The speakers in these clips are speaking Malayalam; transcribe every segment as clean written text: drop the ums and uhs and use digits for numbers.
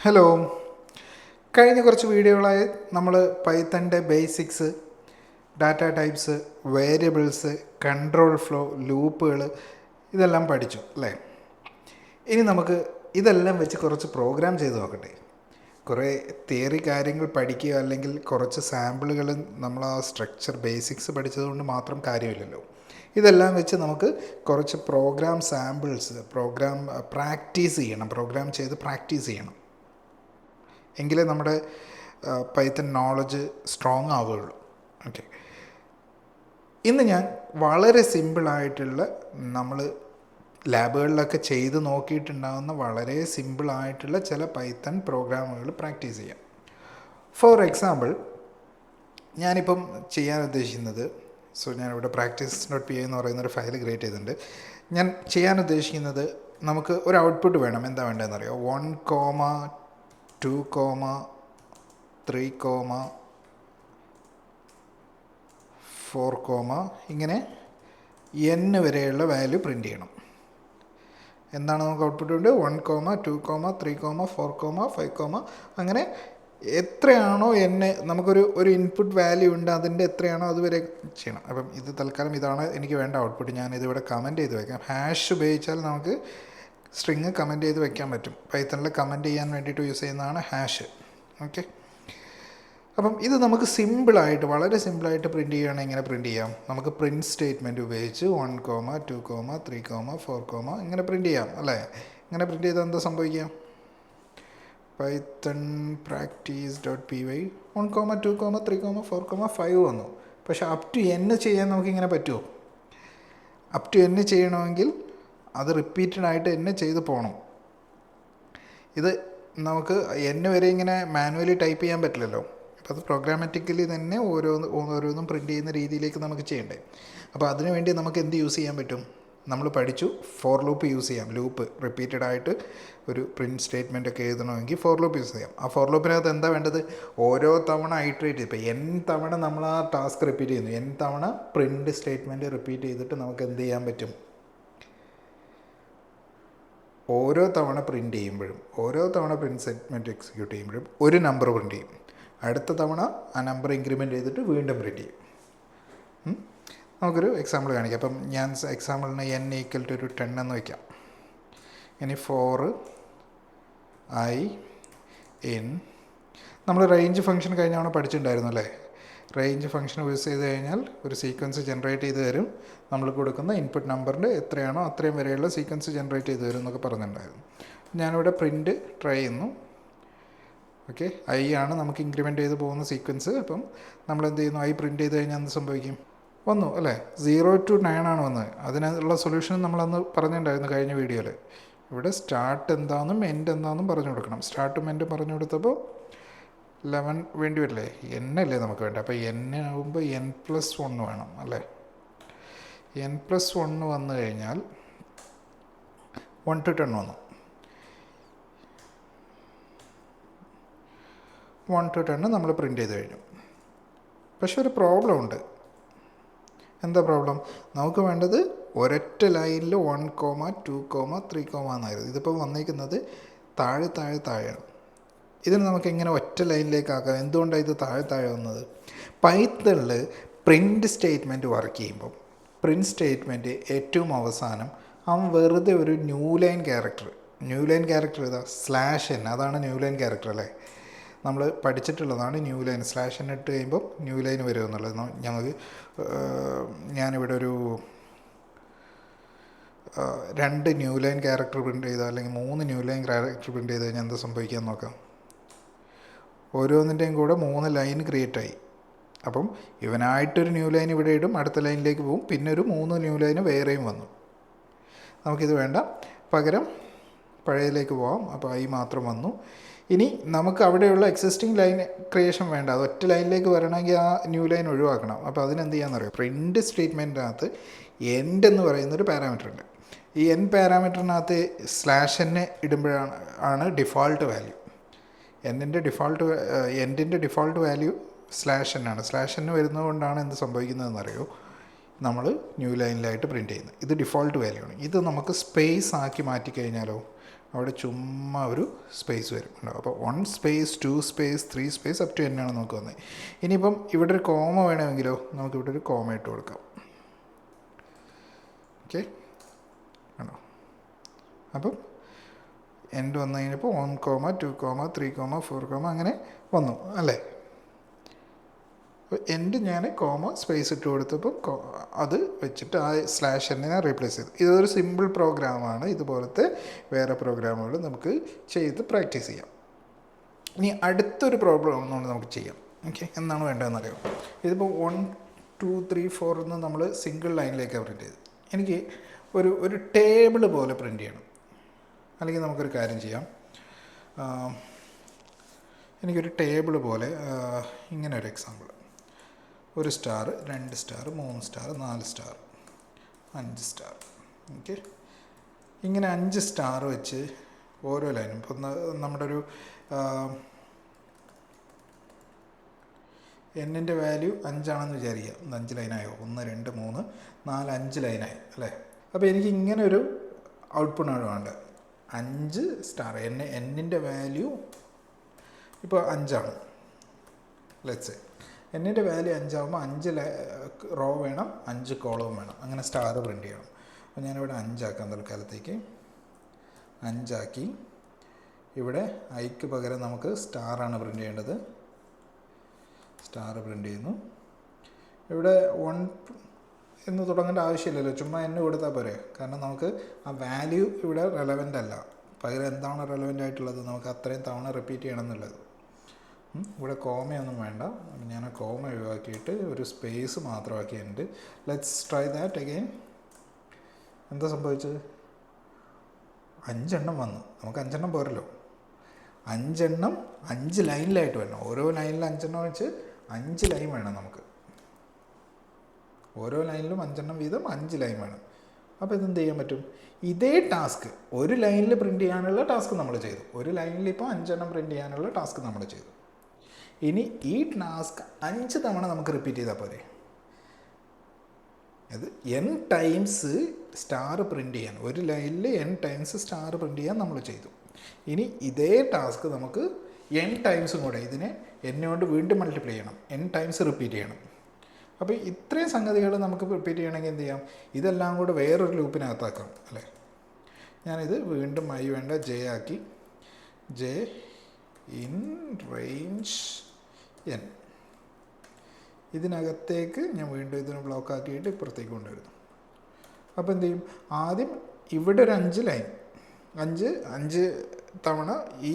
ഹലോ. കഴിഞ്ഞ കുറച്ച് വീഡിയോകളായി നമ്മൾ പൈത്തൻ്റെ basics, data types, variables, control flow, ലൂപ്പുകൾ ഇതെല്ലാം പഠിച്ചു അല്ലേ? ഇനി നമുക്ക് ഇതെല്ലാം വെച്ച് കുറച്ച് പ്രോഗ്രാം ചെയ്ത് നോക്കട്ടെ. കുറേ തിയറി കാര്യങ്ങൾ പഠിക്കുക അല്ലെങ്കിൽ കുറച്ച് സാമ്പിളുകൾ നമ്മൾ ആ സ്ട്രക്ചർ ബേസിക്സ് പഠിച്ചതുകൊണ്ട് മാത്രം കാര്യമില്ലല്ലോ. ഇതെല്ലാം വെച്ച് നമുക്ക് കുറച്ച് പ്രോഗ്രാം സാമ്പിൾസ്, പ്രോഗ്രാം പ്രാക്ടീസ് ചെയ്യണം, പ്രോഗ്രാം ചെയ്ത് പ്രാക്ടീസ് ചെയ്യണം. എങ്കിലേ നമ്മുടെ പൈത്തൺ നോളജ് സ്ട്രോങ് ആവുകയുള്ളൂ. ഓക്കെ, ഇന്ന് ഞാൻ വളരെ സിമ്പിളായിട്ടുള്ള, നമ്മൾ ലാബുകളിലൊക്കെ ചെയ്ത് നോക്കിയിട്ടുണ്ടാകുന്ന വളരെ സിമ്പിളായിട്ടുള്ള ചില പൈത്തൺ പ്രോഗ്രാമുകൾ പ്രാക്ടീസ് ചെയ്യാം. ഫോർ എക്സാമ്പിൾ, ഞാനിപ്പം ചെയ്യാൻ ഉദ്ദേശിക്കുന്നത്, ഞാനിവിടെ practice.py എന്ന് പറയുന്നൊരു ഫയൽ ക്രിയേറ്റ് ചെയ്തിട്ടുണ്ട്. ഞാൻ ചെയ്യാൻ ഉദ്ദേശിക്കുന്നത്, നമുക്ക് ഒരു ഔട്ട്പുട്ട് വേണം. എന്താ വേണ്ടതെന്നറിയോ? 1, 2, 3, 4, ഇങ്ങനെ n വരെയുള്ള വാല്യൂ പ്രിൻ്റ് ചെയ്യണം. എന്താണ് നമുക്ക് ഔട്ട്പുട്ട് ഉണ്ട്? 1, 2, 3, 4, 5, അങ്ങനെ എത്രയാണോ നമുക്കൊരു ഇൻപുട്ട് വാല്യൂ ഉണ്ട്, അതിൻ്റെ എത്രയാണോ അതുവരെ ചെയ്യണം. അപ്പം ഇത് തൽക്കാലം ഇതാണ് എനിക്ക് വേണ്ട ഔട്ട്പുട്ട്. ഞാനിതിവിടെ കമൻറ്റ് ചെയ്ത് വയ്ക്കാം. ഹാഷ് ഉപയോഗിച്ചാൽ നമുക്ക് സ്ട്രിങ് കമൻറ്റ് ചെയ്ത് വയ്ക്കാൻ പറ്റും. പൈത്തണിൽ കമൻറ്റ് ചെയ്യാൻ വേണ്ടിയിട്ട് യൂസ് ചെയ്യുന്നതാണ് ഹാഷ്. ഓക്കെ, അപ്പം ഇത് നമുക്ക് സിമ്പിളായിട്ട്, വളരെ സിമ്പിളായിട്ട് പ്രിൻറ്റ് ചെയ്യുകയാണെങ്കിൽ എങ്ങനെ പ്രിൻറ്റ് ചെയ്യാം? നമുക്ക് പ്രിൻറ്റ് സ്റ്റേറ്റ്മെൻറ്റ് ഉപയോഗിച്ച് 1, 2, 3, 4, ഇങ്ങനെ പ്രിൻറ്റ് ചെയ്യാം അല്ലേ? ഇങ്ങനെ പ്രിൻറ്റ് ചെയ്താൽ എന്താ സംഭവിക്കാം? പൈത്തൺ practice.py 1, 2, 3, 4, 5 വന്നു. പക്ഷേ അപ് ടു n ചെയ്യാൻ നമുക്കിങ്ങനെ പറ്റുമോ? അപ് ടു n ചെയ്യണമെങ്കിൽ അത് റിപ്പീറ്റഡ് ആയിട്ട് n ചെയ്ത് പോകണം. ഇത് നമുക്ക് n വരെ ഇങ്ങനെ മാനുവലി ടൈപ്പ് ചെയ്യാൻ പറ്റില്ലല്ലോ. അപ്പോൾ അത് പ്രോഗ്രാമാറ്റിക്കലി തന്നെ ഓരോന്നും പ്രിൻറ്റ് ചെയ്യുന്ന രീതിയിലേക്ക് നമുക്ക് ചെയ്യണ്ടേ. അപ്പോൾ അതിനുവേണ്ടി നമുക്ക് എന്ത് യൂസ് ചെയ്യാൻ പറ്റും? നമ്മൾ പഠിച്ചു, ഫോർ ലൂപ്പ് യൂസ് ചെയ്യാം. ലൂപ്പ് റിപ്പീറ്റഡ് ആയിട്ട് ഒരു പ്രിൻറ്റ് സ്റ്റേറ്റ്മെൻ്റ് ഒക്കെ എഴുതണമെങ്കിൽ ഫോർ ലൂപ്പ് യൂസ് ചെയ്യാം. ആ ഫോർ ലൂപ്പിനകത്ത് എന്താ വേണ്ടത്? ഓരോ തവണ ഐട്രേറ്റ്, ഇപ്പോൾ n തവണ നമ്മൾ ആ ടാസ്ക് റിപ്പീറ്റ് ചെയ്യുന്നു, n തവണ പ്രിൻറ്റ് സ്റ്റേറ്റ്മെൻറ്റ് റിപ്പീറ്റ് ചെയ്തിട്ട് നമുക്ക് എന്ത് ചെയ്യാൻ പറ്റും? ഓരോ തവണ പ്രിൻറ്റ് ചെയ്യുമ്പോഴും, ഓരോ തവണ പ്രിൻറ്റ് സ്റ്റേറ്റ്മെൻറ്റ് എക്സിക്യൂട്ട് ചെയ്യുമ്പോഴും ഒരു നമ്പർ പ്രിൻറ്റ് ചെയ്യും. അടുത്ത തവണ ആ നമ്പർ ഇൻക്രിമെൻറ്റ് ചെയ്തിട്ട് വീണ്ടും പ്രിൻറ്റ് ചെയ്യും. നമുക്കൊരു എക്സാമ്പിൾ കാണിക്കാം. അപ്പം ഞാൻ എക്സാമ്പിളിന് n = ഒരു 10 എന്ന് വയ്ക്കാം. ഇനി 4 i in, നമ്മൾ റേഞ്ച് ഫംഗ്ഷൻ കഴിഞ്ഞ തവണ പഠിച്ചിട്ടുണ്ടായിരുന്നു അല്ലേ? റേഞ്ച് ഫംഗ്ഷൻ യൂസ് ചെയ്ത് കഴിഞ്ഞാൽ ഒരു സീക്വൻസ് ജനറേറ്റ് ചെയ്ത് തരും. നമ്മൾ കൊടുക്കുന്ന ഇൻപുട്ട് നമ്പറിൻ്റെ എത്രയാണോ അത്രയും വരെയുള്ള സീക്വൻസ് ജനറേറ്റ് ചെയ്ത് തരും എന്നൊക്കെ പറഞ്ഞിട്ടുണ്ടായിരുന്നു. ഞാനിവിടെ പ്രിൻറ്റ് ട്രൈ ചെയ്യുന്നു. ഓക്കെ, ഐ ആണ് നമുക്ക് ഇൻക്രിമെൻറ്റ് ചെയ്ത് പോകുന്ന സീക്വൻസ്. അപ്പം നമ്മൾ എന്ത് ചെയ്യുന്നു? ഐ പ്രിൻറ്റ് ചെയ്ത് കഴിഞ്ഞാൽ എന്ത് സംഭവിക്കും? വന്നു അല്ലേ? 0 to 9 ആണ് വന്നത്. അതിനുള്ള സൊല്യൂഷൻ നമ്മളന്ന് പറഞ്ഞിട്ടുണ്ടായിരുന്നു കഴിഞ്ഞ വീഡിയോയിൽ. ഇവിടെ സ്റ്റാർട്ട് എന്താണെന്നും എൻഡ് എന്താണെന്നും പറഞ്ഞു കൊടുക്കണം. സ്റ്റാർട്ടും എൻഡും പറഞ്ഞു കൊടുത്തപ്പോൾ 11 വേണ്ടി വരില്ലേ? n അല്ലേ നമുക്ക് വേണ്ട. അപ്പോൾ n ആകുമ്പോൾ n+1 വേണം അല്ലേ? n+1 വന്നു കഴിഞ്ഞാൽ 1 to 10 വന്നു. 1 to 10 നമ്മൾ പ്രിൻറ്റ് ചെയ്ത് കഴിഞ്ഞു. പക്ഷെ ഒരു പ്രോബ്ലം ഉണ്ട്. എന്താ പ്രോബ്ലം? നമുക്ക് വേണ്ടത് ഒരൊറ്റ ലൈനിൽ 1, 2, 3 എന്നായിരുന്നു. ഇതിപ്പോൾ വന്നിരിക്കുന്നത് താഴെയാണ്. ഇതിന് നമുക്ക് എങ്ങനെ ഒറ്റ ലൈനിലേക്ക് ആക്കാം? എന്തുകൊണ്ടാണ് ഇത് താഴെ വന്നത്? പൈത്തണിൽ പ്രിൻറ്റ് സ്റ്റേറ്റ്മെൻറ്റ് വർക്ക് ചെയ്യുമ്പോൾ പ്രിൻറ്റ് സ്റ്റേറ്റ്മെൻറ്റ് ഏറ്റവും അവസാനം അവൻ വെറുതെ ഒരു ന്യൂ ലൈൻ ക്യാരക്ടർ ഏതാ? /n, അതാണ് ന്യൂ ലൈൻ ക്യാരക്ടർ അല്ലേ? നമ്മൾ പഠിച്ചിട്ടുള്ളതാണ് ന്യൂ ലൈൻ. /n ഇട്ട് കഴിയുമ്പോൾ ന്യൂ ലൈൻ വരും എന്നുള്ളത്. ഞാനിവിടെ ഒരു 2 ന്യൂ ലൈൻ ക്യാരക്ടർ പ്രിൻറ്റ് ചെയ്താൽ, അല്ലെങ്കിൽ 3 ന്യൂ ലൈൻ ക്യാരക്ടർ പ്രിൻറ്റ് ചെയ്ത് കഴിഞ്ഞാൽ എന്താ സംഭവിക്കാൻ നോക്കാം? ഓരോന്നിൻ്റെയും കൂടെ 3 ലൈൻ ക്രിയേറ്റ് ആയി. അപ്പം ഇവനായിട്ടൊരു ന്യൂ ലൈൻ ഇവിടെ ഇടും, അടുത്ത ലൈനിലേക്ക് പോകും, പിന്നെ ഒരു 3 ന്യൂ ലൈന് വേറെയും വന്നു. നമുക്കിത് വേണ്ട, പകരം പഴയതിലേക്ക് പോകാം. അപ്പോൾ ഐ മാത്രം വന്നു. ഇനി നമുക്ക് അവിടെയുള്ള എക്സിസ്റ്റിംഗ് ലൈൻ ക്രിയേഷൻ വേണ്ട, അത് ഒറ്റ ലൈനിലേക്ക് വരണമെങ്കിൽ ആ ന്യൂ ലൈൻ ഒഴിവാക്കണം. അപ്പോൾ അതിനെന്ത് ചെയ്യാമെന്നറിയാം? പ്രിൻറ്റ് സ്റ്റേറ്റ്മെൻറ്റിനകത്ത് എൻഡ് എന്ന് പറയുന്നൊരു പാരാമീറ്റർ ഉണ്ട്. ഈ n പാരാമീറ്ററിനകത്ത് /n ഇടുമ്പോഴാണ് ഡിഫോൾട്ട് വാല്യൂ. എൻഡിൻ്റെ ഡിഫോൾട്ട് വാല്യൂ /n ആണ്. /n വരുന്നതുകൊണ്ടാണ് എന്ത് സംഭവിക്കുന്നതെന്നറിയോ? നമ്മൾ ന്യൂ ലൈനിലായിട്ട് പ്രിൻറ്റ് ചെയ്യുന്നത്. ഇത് ഡിഫോൾട്ട് വാല്യൂ ആണ്. ഇത് നമുക്ക് സ്പേസ് ആക്കി മാറ്റിക്കഴിഞ്ഞാലോ, അവിടെ ചുമ്മാ ഒരു സ്പേസ് വരും ഉണ്ടാവും. അപ്പോൾ 1 space 2 space 3 space up to n ആണ് നമുക്ക് വന്നത്. ഇനിയിപ്പം ഇവിടെ ഒരു കോമ വേണമെങ്കിലോ നമുക്കിവിടെ ഒരു കോമ ഇട്ട് കൊടുക്കാം. ഓക്കെ ആണോ? അപ്പം എൻഡ് വന്നു കഴിഞ്ഞപ്പോൾ 1, 2, 3, 4 അങ്ങനെ വന്നു അല്ലേ? എൻഡ് ഞാൻ കോമ സ്പേസ് ഇട്ട് കൊടുത്തപ്പോൾ അത് വെച്ചിട്ട് ആ സ്ലാഷ് എന്നെ റീപ്ലേസ് ചെയ്തു. ഇതൊരു സിമ്പിൾ പ്രോഗ്രാമാണ്. ഇതുപോലത്തെ വേറെ പ്രോഗ്രാമുകൾ നമുക്ക് ചെയ്ത് പ്രാക്ടീസ് ചെയ്യാം. ഇനി അടുത്തൊരു പ്രോബ്ലം ഒന്നുകൊണ്ട് നമുക്ക് ചെയ്യാം. ഓക്കെ, എന്താണ് വേണ്ടതെന്നറിയാം. ഇതിപ്പോൾ 1, 2, 3, 4 എന്ന് നമ്മൾ സിംഗിൾ ലൈനിലേക്കാണ് പ്രിൻറ്റ് ചെയ്ത്. എനിക്ക് ഒരു ടേബിൾ പോലെ പ്രിൻറ്റ് ചെയ്യണം. അല്ലെങ്കിൽ നമുക്കൊരു കാര്യം ചെയ്യാം. എനിക്കൊരു ടേബിൾ പോലെ ഇങ്ങനെ ഒരു example, 1 star, 2 star, 3 star, 4 star, 5 star. Okay, ഇങ്ങനെ 5 സ്റ്റാർ വെച്ച് ഓരോ ലൈനും ഇപ്പോൾ നമ്മുടെ ഒരു എന്നിൻ്റെ വാല്യൂ 5 ആണെന്ന് വിചാരിക്കുക. 5 ലൈനായോ? 1, 2, 3, 4, 5 ലൈനായി അല്ലേ? അപ്പോൾ എനിക്ക് ഇങ്ങനെ ഒരു ഔട്ട്പുട്ടാണ് വേണ്ടത്. 5 സ്റ്റാർ, എന്നിൻ്റെ വാല്യൂ ഇപ്പോൾ 5 ആണ്. ലെറ്റ്സ് എന്നിൻ്റെ വാല്യൂ 5 ആകുമ്പോൾ 5 റോ വേണം, 5 കോളവും വേണം. അങ്ങനെ സ്റ്റാർ പ്രിൻറ്റ് ചെയ്യണം. അപ്പോൾ ഞാനിവിടെ 5 ആക്കാം. തൽക്കാലത്തേക്ക് 5 ആക്കി. ഇവിടെ ഐക്ക് പകരം നമുക്ക് സ്റ്റാറാണ് പ്രിൻറ്റ് ചെയ്യേണ്ടത്. സ്റ്റാർ പ്രിൻറ്റ് ചെയ്യുന്നു. ഇവിടെ 1 എന്ന് തുടങ്ങേണ്ട ആവശ്യമില്ലല്ലോ, ചുമ്മാ n കൊടുത്താൽ പോരെ. കാരണം നമുക്ക് ആ വാല്യൂ ഇവിടെ റെലവൻ്റ് അല്ല. പകരം എന്താണ് റെലവൻ്റ് ആയിട്ടുള്ളത്, നമുക്ക് അത്രയും തവണ റിപ്പീറ്റ് ചെയ്യണം എന്നുള്ളത്. ഇവിടെ കോമയൊന്നും വേണ്ട. ഞാൻ ആ കോമ ഒഴിവാക്കിയിട്ട് ഒരു സ്പേസ് മാത്രമാക്കിയിട്ടുണ്ട്. Let's try that again. എന്താ സംഭവിച്ചത്? 5 എണ്ണം വന്നു. നമുക്ക് 5 എണ്ണം പോരല്ലോ. 5 എണ്ണം 5 ലൈനിലായിട്ട് വരണം. ഓരോ ലൈനിലും 5 എണ്ണം വെച്ച് 5 ലൈൻ വേണം നമുക്ക്. ഓരോ ലൈനിലും 5 എണ്ണം വീതം 5 ലൈൻ വേണം. അപ്പോൾ ഇതെന്ത് ചെയ്യാൻ പറ്റും? ഇതേ ടാസ്ക് ഒരു ലൈനിൽ പ്രിൻറ്റ് ചെയ്യാനുള്ള ടാസ്ക് നമ്മൾ ചെയ്തു. ഒരു ലൈനിൽ ഇപ്പോൾ 5 എണ്ണം പ്രിൻറ്റ് ചെയ്യാനുള്ള ടാസ്ക് നമ്മൾ ചെയ്തു. ഇനി ഈ ടാസ്ക് 5 തവണ നമുക്ക് റിപ്പീറ്റ് ചെയ്താൽ പോരെ. അത് n ടൈംസ് സ്റ്റാർ പ്രിൻറ്റ് ചെയ്യാൻ, ഒരു ലൈനിൽ n ടൈംസ് സ്റ്റാർ പ്രിൻറ്റ് ചെയ്യാൻ നമ്മൾ ചെയ്തു. ഇനി ഇതേ ടാസ്ക് നമുക്ക് n ടൈംസും കൂടെ ഇതിനെ n കൊണ്ട് വീണ്ടും മൾട്ടിപ്ലൈ ചെയ്യണം, n ടൈംസ് റിപ്പീറ്റ് ചെയ്യണം. അപ്പോൾ ഇത്രയും സംഗതികൾ നമുക്ക് റിപ്പീറ്റ് ചെയ്യണമെങ്കിൽ എന്ത് ചെയ്യാം? ഇതെല്ലാം കൂടെ വേറൊരു ലൂപ്പിനകത്താക്കാം അല്ലേ? ഞാനിത് വീണ്ടും i വേണ്ട j ആക്കി. j in range n. ഇതിനകത്തേക്ക് ഞാൻ വീണ്ടും ഇതിന് ബ്ലോക്ക് ആക്കിയിട്ട് ഇപ്പുറത്തേക്ക് കൊണ്ടുവരുന്നു. അപ്പോൾ എന്ത് ചെയ്യും? ആദ്യം ഇവിടെ ഒരു 5 ലൈൻ, 5 തവണ ഈ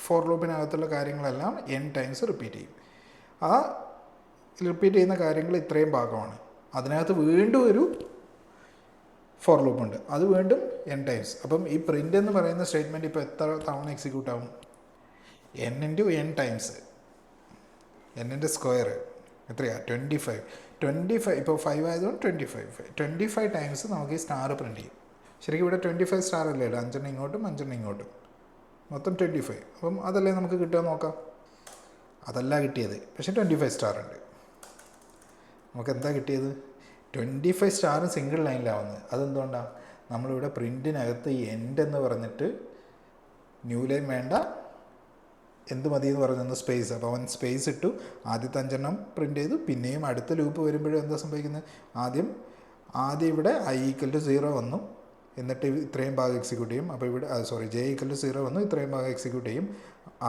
ഫോർ ലൂപ്പിനകത്തുള്ള കാര്യങ്ങളെല്ലാം n ടൈംസ് റിപ്പീറ്റ് ചെയ്യും. ആ റിപ്പീറ്റ് ചെയ്യുന്ന കാര്യങ്ങൾ ഇത്രയും ഭാഗമാണ്. അതിനകത്ത് വീണ്ടും ഒരു ഫോർ ലൂപ്പുണ്ട്, അത് വീണ്ടും n ടൈംസ്. അപ്പം ഈ പ്രിൻ്റ് എന്ന് പറയുന്ന സ്റ്റേറ്റ്മെൻറ്റ് ഇപ്പോൾ എത്ര തവണ എക്സിക്യൂട്ട് ആവും? n into n times. എന്നിൻ്റെ സ്ക്വയർ എത്രയാണ്? 25. ഇപ്പോൾ 5 ആയതുകൊണ്ട് 25 ടൈംസ് നമുക്ക് ഈ സ്റ്റാർ പ്രിൻറ്റ് ചെയ്യും. ശരിക്കും ഇവിടെ 25 സ്റ്റാർ അല്ലേ? 5 എണ്ണം ഇങ്ങോട്ടും 5 എണ്ണം ഇങ്ങോട്ടും, മൊത്തം 25. അപ്പം അതല്ലേ നമുക്ക് കിട്ടുക നോക്കാം. അതല്ല കിട്ടിയത്, പക്ഷേ 25 സ്റ്റാർ ഉണ്ട്. നമുക്ക് എന്താ കിട്ടിയത്? 25 സ്റ്റാറും സിംഗിൾ ലൈനിലാവുന്നത്. അതെന്തുകൊണ്ടാണ്? നമ്മളിവിടെ പ്രിൻറ്റിനകത്ത് എൻഡ് എന്ന് പറഞ്ഞിട്ട് ന്യൂ ലൈൻ വേണ്ട, എന്ത് മതി എന്ന് പറഞ്ഞൊന്ന് സ്പേസ്. അപ്പോൾ അവൻ സ്പേസ് ഇട്ടു. ആദ്യത്തെ 5 എണ്ണം പ്രിൻറ്റ് ചെയ്തു. പിന്നെയും അടുത്ത ലൂപ്പ് വരുമ്പോഴും എന്താ സംഭവിക്കുന്നത്? ആദ്യം ഇവിടെ i = 0 വന്നു, എന്നിട്ട് ഇത്രയും ഭാഗം എക്സിക്യൂട്ട് ചെയ്യും. അപ്പോൾ ഇവിടെ j = 0 വന്നു, ഇത്രയും ഭാഗം എക്സിക്യൂട്ട് ചെയ്യും.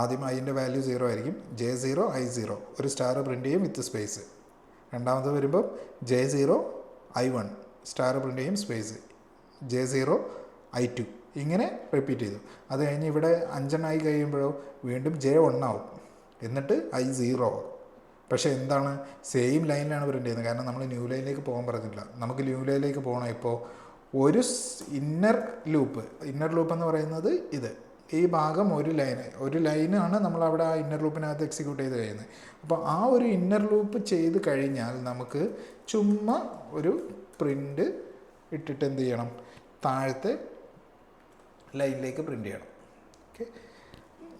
ആദ്യം iൻ്റെ വാല്യൂ 0 ആയിരിക്കും. j0 i0 ഒരു സ്റ്റാർ പ്രിൻറ്റ് ചെയ്യും വിത്ത് സ്പേസ്. രണ്ടാമത് വരുമ്പോൾ j0 i1 സ്റ്റാർ പ്രിൻറ്റ് ചെയ്യും സ്പേസ്. j0 i2 ഇങ്ങനെ റിപ്പീറ്റ് ചെയ്തു. അത് കഴിഞ്ഞ് ഇവിടെ 5 എണ്ണം ആയി കഴിയുമ്പോഴോ വീണ്ടും j1 ആവും, എന്നിട്ട് i0 ആവും. പക്ഷേ എന്താണ്? സെയിം ലൈനിലാണ് പ്രിൻറ്റ് ചെയ്യുന്നത്. കാരണം നമ്മൾ ന്യൂ ലൈനിലേക്ക് പോകാൻ പറഞ്ഞില്ല. നമുക്ക് ന്യൂ ലൈനിലേക്ക് പോകണം. ഇപ്പോൾ ഒരു ഇന്നർ ലൂപ്പ് എന്ന് പറയുന്നത് ഇത്, ഈ ഭാഗം ഒരു ലൈനാണ് നമ്മളവിടെ ആ ഇന്നർ ലൂപ്പിനകത്ത് എക്സിക്യൂട്ട് ചെയ്ത് കഴിയുന്നത്. അപ്പോൾ ആ ഒരു ഇന്നർ ലൂപ്പ് ചെയ്ത് കഴിഞ്ഞാൽ നമുക്ക് ചുമ്മാ ഒരു പ്രിൻ്റ് ഇട്ടിട്ട് എന്ത് ചെയ്യണം? താഴത്തെ ലൈനിലേക്ക് പ്രിൻ്റ് ചെയ്യണം. ഓക്കെ,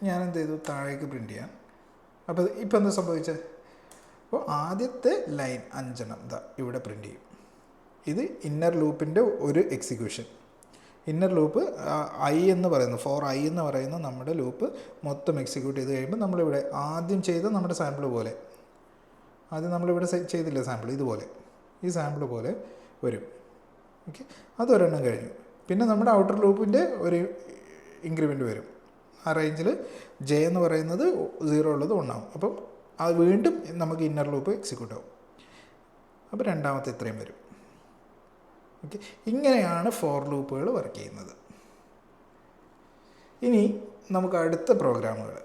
ഞാനെന്ത് ചെയ്തു? താഴേക്ക് പ്രിൻ്റ് ചെയ്യാൻ. അപ്പോൾ ഇപ്പോൾ എന്താ സംഭവിച്ചത്? അപ്പോൾ ആദ്യത്തെ ലൈൻ 5 എണ്ണം ഇവിടെ പ്രിൻ്റ് ചെയ്യും. ഇത് ഇന്നർ ലൂപ്പിൻ്റെ ഒരു എക്സിക്യൂഷൻ. ഇന്നർ ലൂപ്പ് ഐ എന്ന് പറയുന്നു, ഫോർ ഐ എന്ന് പറയുന്ന നമ്മുടെ ലൂപ്പ് മൊത്തം എക്സിക്യൂട്ട് ചെയ്ത് കഴിയുമ്പോൾ നമ്മളിവിടെ ആദ്യം ചെയ്ത നമ്മുടെ സാമ്പിൾ പോലെ, ആദ്യം നമ്മളിവിടെ ചെയ്തില്ല സാമ്പിൾ, ഇതുപോലെ ഈ സാമ്പിൾ പോലെ വരും. ഓക്കെ, അതൊരെണ്ണം കഴിഞ്ഞു. പിന്നെ നമ്മുടെ ഔട്ടർ ലൂപ്പിൻ്റെ ഒരു ഇൻക്രിമെൻറ്റ് വരും. ആ റേഞ്ചിൽ ജെ എന്ന് പറയുന്നത് 0 ഉള്ളത് 1 ആവും. അപ്പം അത് വീണ്ടും നമുക്ക് ഇന്നർ ലൂപ്പ് എക്സിക്യൂട്ട് ആവും. അപ്പോൾ രണ്ടാമത്തെ ഇത്രയും വരും. ഓക്കെ, ഇങ്ങനെയാണ് ഫോർ ലൂപ്പുകൾ വർക്ക് ചെയ്യുന്നത്. ഇനി നമുക്ക് അടുത്ത പ്രോഗ്രാമുകൾ,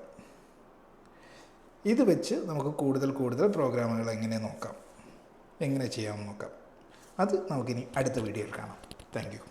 ഇത് വെച്ച് നമുക്ക് കൂടുതൽ പ്രോഗ്രാമുകൾ എങ്ങനെ ചെയ്യാമെന്ന് നോക്കാം. അത് നമുക്കിനി അടുത്ത വീഡിയോയിൽ കാണാം. Thank you.